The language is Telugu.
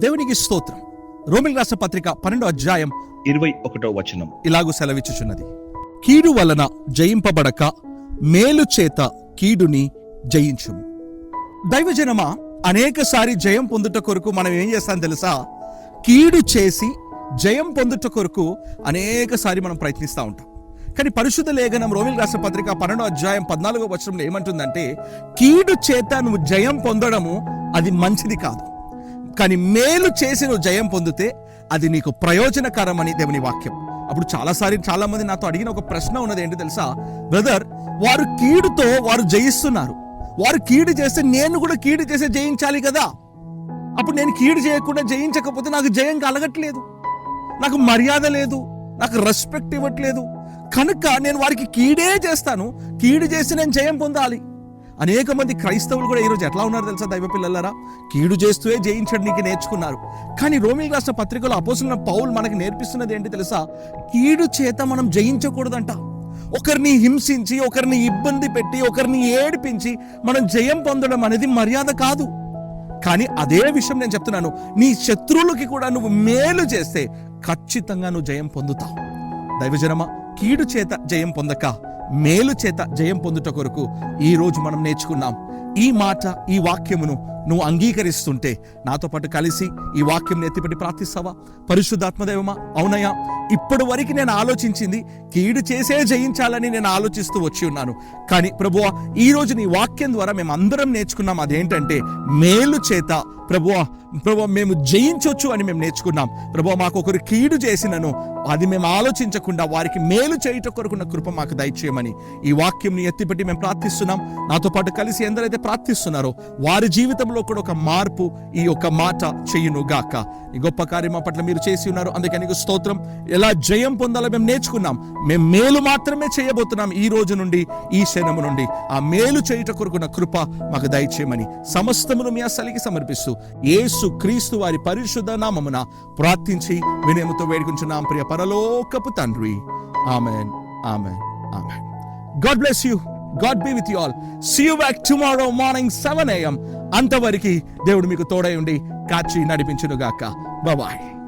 దేవునికి స్తోత్రం. రోమీయులకు రాసిన పత్రిక 12వ అధ్యాయం 21వ వచనం ఇలాగూ సెలవిచ్చుచున్నది, కీడు వలన జయింపబడక మేలు చేత కీడుని జయించుము. దైవజనమా, అనేకసారి జయం పొందుట కొరకు మనం ఏం చేస్తాం తెలుసా? కీడు చేసి జయం పొందుట కొరకు అనేకసారి మనం ప్రయత్నిస్తూ ఉంటాం. కానీ పరిశుద్ధ లేఖనం రోమీయులకు రాసిన పత్రిక 12వ అధ్యాయం 14వ వచనంలో ఏమంటుందంటే, కీడు చేత నువ్వు జయం పొందడము అది మంచిది కాదు, కానీ మేలు చేసి నువ్వు జయం పొందితే అది నీకు ప్రయోజనకరమని దేవుని వాక్యం. అప్పుడు చాలా మంది నాతో అడిగిన ఒక ప్రశ్న ఉన్నది ఏంటి తెలుసా? బ్రదర్, వారు కీడుతో వారు జయిస్తున్నారు, వారు కీడు చేస్తే నేను కూడా కీడు చేసి జయించాలి కదా, అప్పుడు నేను కీడు చేయకుండా జయించకపోతే నాకు జయం కలగట్లేదు, నాకు మర్యాద లేదు, నాకు రెస్పెక్ట్ ఇవ్వట్లేదు, కనుక నేను వారికి కీడే చేస్తాను, కీడు చేసి నేను జయం పొందాలి. అనేక మంది క్రైస్తవులు కూడా ఈరోజు ఎట్లా ఉన్నారు తెలుసా దైవ పిల్లలారా? కీడు చేస్తూ జయించడానికి నేర్చుకున్నారు. కానీ రోమీయులకు రాసిన పత్రికలో అపోస్తలుడైన పౌలు మనకి నేర్పిస్తున్నది ఏంటి తెలుసా? కీడు చేత మనం జయించకూడదంట. ఒకరిని హింసించి, ఒకరిని ఇబ్బంది పెట్టి, ఒకరిని ఏడిపించి మనం జయం పొందడం అనేది మర్యాద కాదు. కానీ అదే విషయం నేను చెప్తున్నాను, నీ శత్రువులకి కూడా నువ్వు మేలు చేస్తే ఖచ్చితంగా నువ్వు జయం పొందుతావు. దైవజనమా, కీడు చేత జయం పొందక మేలు చేత జయం పొందుట కొరకు ఈ రోజు మనం నేర్చుకున్నాం. ఈ మాట, ఈ వాక్యమును నువ్వు అంగీకరిస్తుంటే నాతో పాటు కలిసి ఈ వాక్యం ఎత్తిపెట్టి ప్రార్థిస్తావా? పరిశుద్ధాత్మదేవమా, అవునయ్యా, ఇప్పటి వరకు నేను ఆలోచించింది కీడు చేసే జయించాలని నేను ఆలోచిస్తూ వచ్చి ఉన్నాను. కానీ ప్రభువా, ఈ రోజు నీ వాక్యం ద్వారా మేము అందరం నేర్చుకున్నాం. అదేంటంటే మేలు చేత ప్రభువా మేము జయించవచ్చు అని మేము నేర్చుకున్నాం. ప్రభువా, మాకు ఒకరు కీడు చేసినను అది మేము ఆలోచించకుండా వారికి మేలు చేయుట కొరకున్న కృప మాకు దయచేయమని ఈ వాక్యం ఎత్తిపెట్టి మేము ప్రార్థిస్తున్నాం. నాతో పాటు కలిసి ఎందరైతే ప్రార్థిస్తున్నారో వారి జీవితంలో కూడా ఒక మార్పు ఈ యొక్క మాట చెయ్యును గాక. ఈ గొప్ప కార్యం మా పట్ల మీరు చేసి ఉన్నారు, అందుకే నీకు స్తోత్రం. ఎలా జయం పొందాలో మేము నేర్చుకున్నాం. మేము మేలు మాత్రమే చేయబోతున్నాం ఈ రోజు నుండి, ఈ క్షణము నుండి. ఆ మేలు చేయుట కొరకున్న కృప మాకు దయచేయమని సమస్తమును మీ అసలికి సమర్పిస్తూ యేసు క్రీస్తు వారి పరిశుద్ధ నామమున ప్రార్థించి వినయముతో వేడుకుంటున్నాం ప్రియ పరలోకపు తండ్రి. Amen, amen, amen. God bless you. God be with you all. See you back tomorrow morning 7 a.m. అంతవరకు దేవుడు మీకు తోడై ఉండి కాచి నడిపించును గాక. Bye bye.